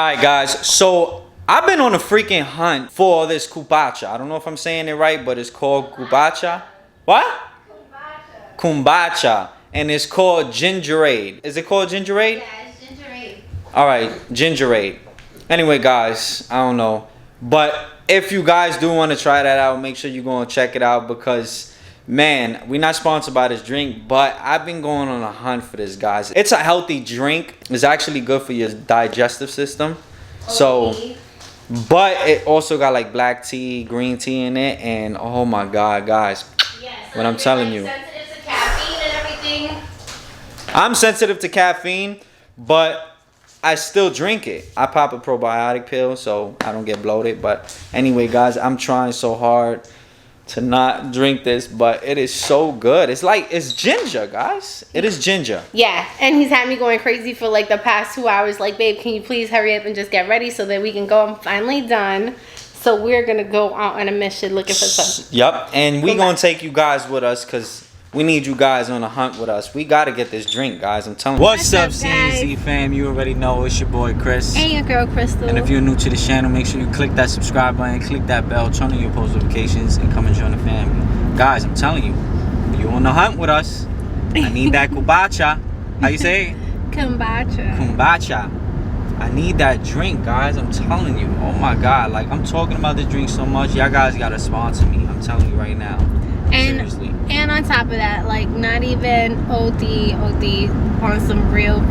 Alright guys, so I've been on a freaking hunt for this kombucha. I don't know if I'm saying it right, but it's called kombucha. What? Kombucha. And it's called gingerade. Is it called gingerade? Yeah, it's gingerade. Alright, gingerade. Anyway guys, I don't know. But if you guys do want to try that out, make sure you go and check it out because, man, we're not sponsored by this drink, but I've been going on a hunt for this, guys. It's a healthy drink. It's actually good for your digestive system. So, but it also got like black tea, green tea in it, and oh my God, guys, Yeah, so what I'm telling you. Sensitive to caffeine and everything. I'm sensitive to caffeine, but I still drink it. I pop a probiotic pill so I don't get bloated. But anyway, guys, I'm trying so hard to not drink this, but it is so good. It's like, it's ginger, guys. It is ginger. Yeah, and he's had me going crazy for like the past 2 hours. Like, babe, can you please hurry up and just get ready so that we can go? I'm finally done. So we're gonna go out on a mission looking for something. Yep, and we gonna take you guys with us because we need you guys on a hunt with us. We gotta get this drink, guys. I'm telling you. What's up, CNC fam? You already know it's your boy Chris. And your girl Crystal. And if you're new to the channel, make sure you click that subscribe button, click that bell, turn on your post notifications, and come and join the family. Guys, I'm telling you, you on the hunt with us. I need that kombucha. How you say it? Kombucha. Kombucha. I need that drink, guys. I'm telling you. Oh my God, like I'm talking about this drink so much. Y'all guys gotta sponsor me. I'm telling you right now. Seriously. And on top of that, like not even OD on some real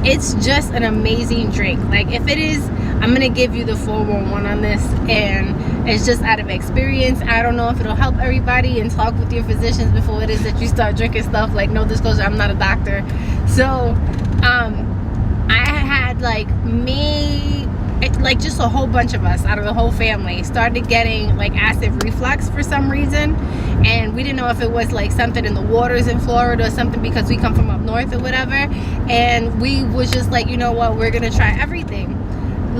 it's just an amazing drink. Like if it is, I'm gonna give you the 411 on this, and it's just out of experience. I don't know if it'll help everybody, and talk with your physicians before it is that you start drinking stuff. Like, no disclosure, I'm not a doctor. So I had like just a whole bunch of us out of the whole family started getting like acid reflux for some reason, and we didn't know if it was like something in the waters in Florida or something because we come from up north or whatever. And we was just like, you know what, we're gonna try everything.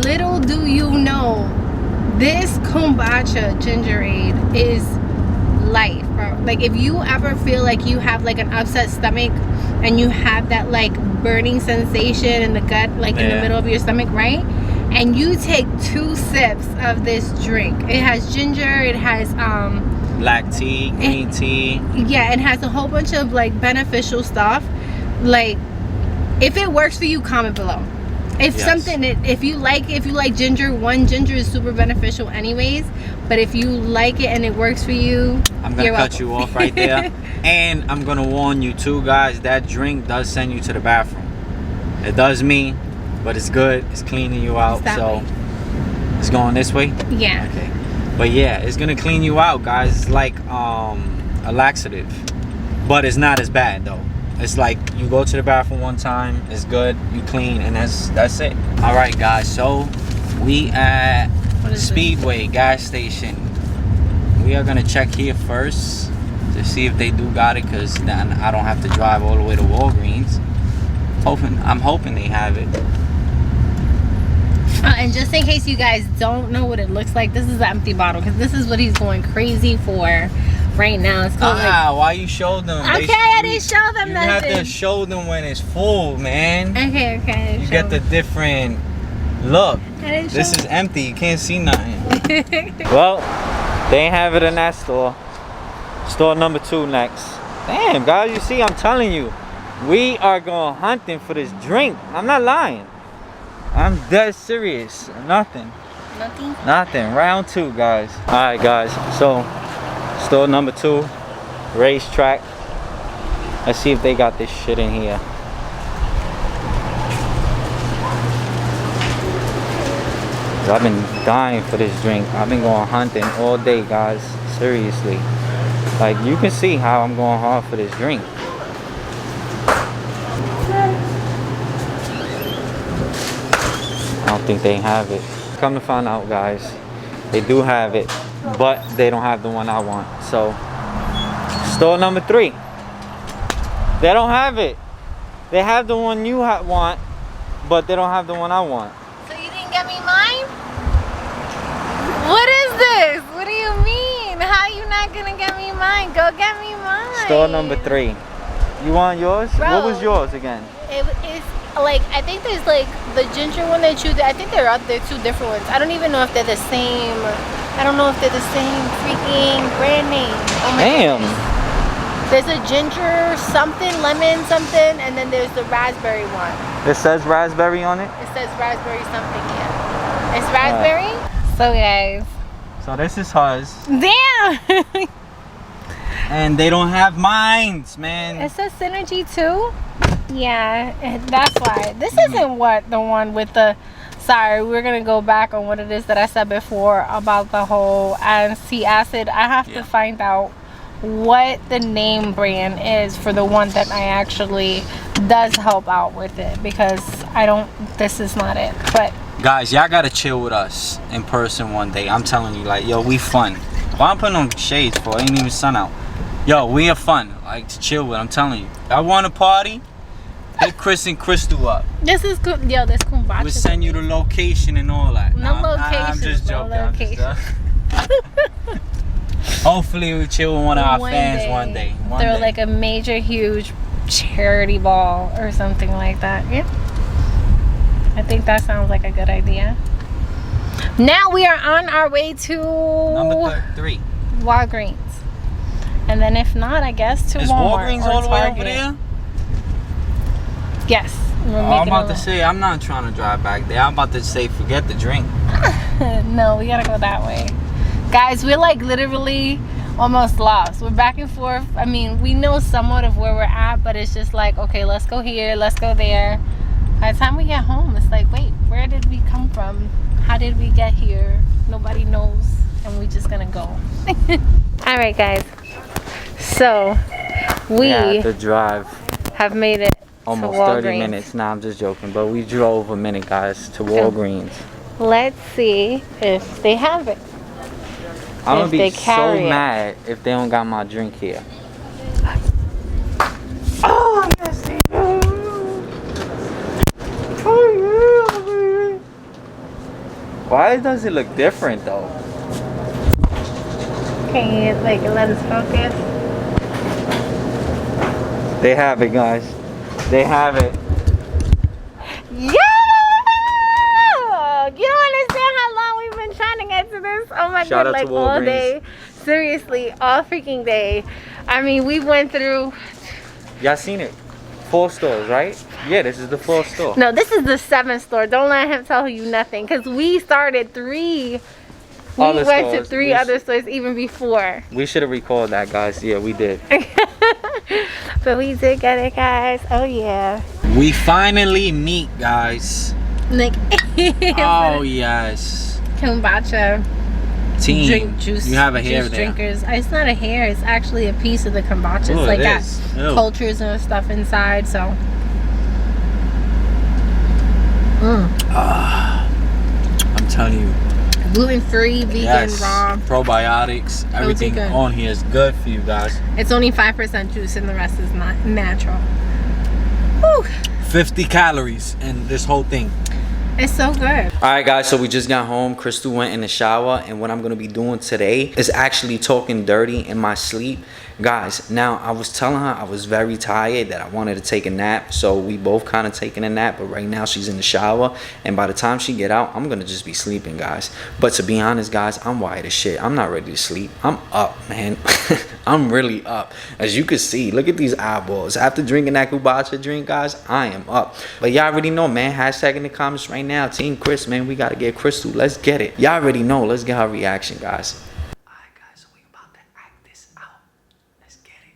Little do you know, this kombucha gingerade is life, bro. Like if you ever feel like you have like an upset stomach and you have that like burning sensation in the gut, like in the middle of your stomach, right? And you take 2 sips of this drink. It has ginger, it has black tea, green tea. Yeah, it has a whole bunch of like beneficial stuff. Like if it works for you, comment below. If something, if you like ginger, ginger is super beneficial anyways, but if you like it and it works for you, I'm gonna cut you off right there. And I'm gonna warn you too, guys, that drink does send you to the bathroom. It does me, but it's good. It's cleaning you out. So it's going this way? Yeah. Okay. But yeah, it's gonna clean you out, guys. It's like a laxative, but it's not as bad though. It's like you go to the bathroom one time, it's good, you clean, and that's it. All right, guys. So we at Speedway gas station. We are gonna check here first to see if they do got it, cause then I don't have to drive all the way to Walgreens. I'm hoping they have it. And just in case you guys don't know what it looks like, this is an empty bottle because this is what he's going crazy for right now. It's called why you show them? Okay, I didn't show them you nothing. You have to show them when it's full, man. Okay. You get the different look. This is empty. You can't see nothing. Well, they ain't have it in that store. Store number 2 next. Damn, guys, you see, I'm telling you, we are going hunting for this drink. I'm not lying. I'm dead serious. Nothing. Round 2, guys. All right, guys. So, store number 2, racetrack. Let's see if they got this shit in here. I've been dying for this drink. I've been going hunting all day, guys. Seriously. Like, you can see how I'm going hard for this drink. I don't think they have it. Come to find out, guys, they do have it, but they don't have the one I want. So, store number 3, they don't have it. They have the one you want, but they don't have the one I want. So you didn't get me mine? What is this? What do you mean? How you not gonna get me mine? Go get me mine. Store number 3. You want yours? Bro, what was yours again? It's like, I think there's like the ginger one that you, I think they're two different ones. I don't even know if they're the same. I don't know if they're the same freaking brand name. Oh my Damn. goodness. There's a ginger something, lemon something, and then there's the raspberry one. It says raspberry on it? It says raspberry something, yeah. It's raspberry? So guys. So this is hers. Damn! And they don't have mines, man. It says Synergy too? Yeah, that's why. This isn't what the one with the... Sorry, we're going to go back on what it is that I said before about the whole anti-acid. I have to find out what the name brand is for the one that I actually does help out with it, because I don't, this is not it. But guys, y'all gotta chill with us in person one day. I'm telling you, like, yo, we fun. Well, I'm putting on shades for it ain't even sun out. Yo, we are fun, like, to chill with. I'm telling you, I want to party. Hit Chris and Crystal up. this is cool. Yo, this kombucha. We'll send you the location and all that. No location. I'm just joking. Hopefully we chill with one of our fans one day. They're like a major, huge charity ball or something like that. Yeah. I think that sounds like a good idea. Now we are on our way to number 3. Walgreens. And then if not, I guess to Is Walmart Walgreens or all the way Target. over there? Yes. I'm about to say, I'm not trying to drive back there. I'm about to say, forget the drink. No, we gotta go that way. Guys, we're like literally almost lost. We're back and forth. I mean, we know somewhat of where we're at, but it's just like, okay, let's go here, let's go there. By the time we get home, it's like, wait, where did we come from? How did we get here? Nobody knows, and we're just gonna go. All right, guys. So we have to drive have made it almost to 30 Walgreens. minutes. Nah, I'm just joking, but we drove a minute, guys, to Walgreens. Let's see if they have it. I'm gonna If be they so carry it. mad if they don't got my drink here. Oh, yes, they do. Oh, yeah. Why does it look different though? Can you like let us focus? They have it, guys. They have it. Yeah! You don't understand how long we've been trying to get to this. Oh my Shout god, out like to all Walgreens. day. Seriously, all freaking day. I mean, we went through. Y'all seen it? 4 stores, right? Yeah, this is the 4th store. No, this is the 7th store. Don't let him tell you nothing, because we started 3. We Other went to stores. 3 other stores even before. We should have recalled that, guys. Yeah, we did. But we did get it, guys. Oh yeah. We finally meet, guys. Like Oh yes. kombucha. Team. Drink juice. You have a hair juice there. drinkers. It's not a hair. It's actually a piece of the kombucha. Oh, It's like it got is. Ew. cultures and stuff inside. So. I'm telling you. Gluten-free, vegan, Yes. raw. Probiotics. Everything good. on here is good for you guys. It's only 5% juice and the rest is not natural. Whew. 50 calories in this whole thing. It's so good. Alright guys, so we just got home. Crystal went in the shower, and what I'm gonna be doing today is actually talking dirty in my sleep. Guys, now I was telling her I was very tired, that I wanted to take a nap, so we both kind of taking a nap, but right now she's in the shower, and by the time she get out, I'm gonna just be sleeping, guys. But to be honest, guys, I'm wired as shit. I'm not ready to sleep. I'm up, man. I'm really up. As you can see, look at these eyeballs. After drinking that kombucha drink, guys, I am up. But y'all already know, man. Hashtag in the comments right now, Team Chris, man. We gotta get Crystal. Let's get it. Y'all already know. Let's get her reaction, guys. Alright, guys, so we about to act this out. Let's get it.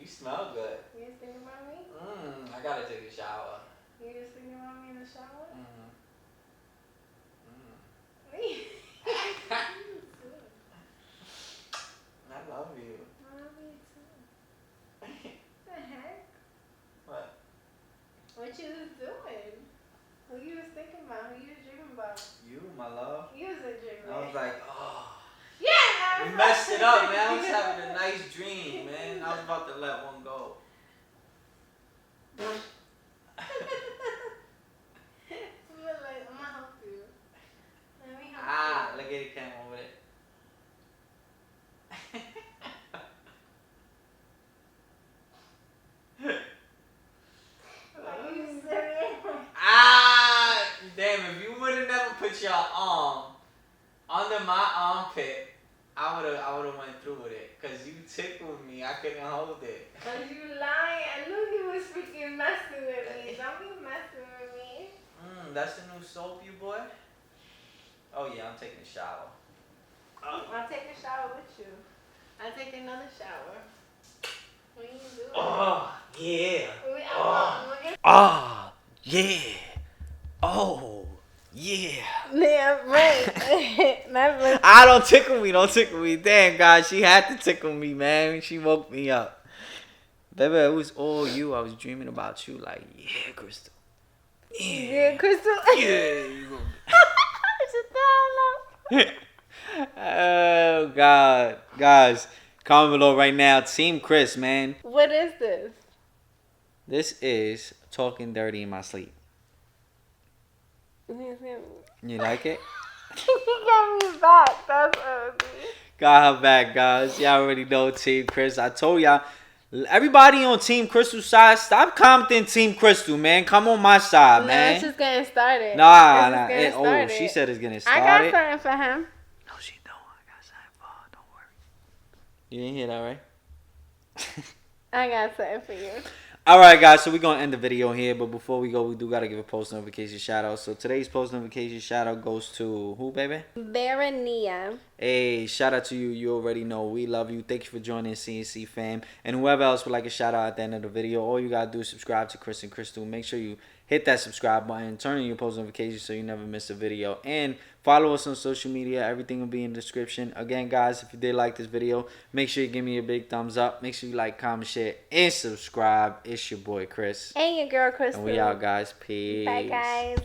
You smell good. You just thinking about me? I gotta take a shower. You just thinking about me in the shower? I love you. I love you too. What the heck? What? What you was doing? Who you was thinking about? Who you was dreaming about? You, my love. You was a dreamer. I was like, oh. Yeah! You messed it up, man. I was having a nice dream, man. I was about to let one go. I'm gonna help you. Let me help you. Look at it came over there. Are you serious? Damn, if you would have never put your arm under my armpit, I would have went through with it. Cause you tickled me. I couldn't hold it. Cause you lying. I knew you was freaking messing with me. Don't be messing with me. That's the new soap, you boy? Oh yeah, I'm taking a shower. I'll take a shower with you. I'll take another shower. What are you doing? Oh, yeah. Yeah. Oh, yeah. Yeah, right. Don't tickle me. Don't tickle me. Damn, God, she had to tickle me, man. She woke me up. Baby, it was all you. I was dreaming about you. Like, yeah, Crystal. Yeah, Crystal. Yeah. Shut the hell up. Oh, God. Guys, comment below right now. Team Chris, man. What is this? This is talking dirty in my sleep. You like it? You got me back. That's ugly. Got her back, guys. Y'all already know Team Chris. I told y'all, everybody on Team Crystal's side, stop commenting Team Crystal, man. Come on my side, man. No, it's just getting started. Nah. Oh, she said it's getting started. I got something for him. No, she don't. I got something for her. Don't worry. You didn't hear that, right? I got something for you. Alright, guys, so we're going to end the video here, but before we go, we do got to give a post notification shout out. So today's post notification shout out goes to who, baby? Verania. Hey, shout out to you. You already know we love you. Thank you for joining CNC fam. And whoever else would like a shout out at the end of the video, all you got to do is subscribe to Chris and Crystal. Make sure you hit that subscribe button, turn on your post notifications so you never miss a video, and follow us on social media. Everything will be in the description. Again, guys, if you did like this video, make sure you give me a big thumbs up. Make sure you like, comment, share, and subscribe. It's your boy Chris And your girl Crystal. and we out, guys. Peace. Bye, guys.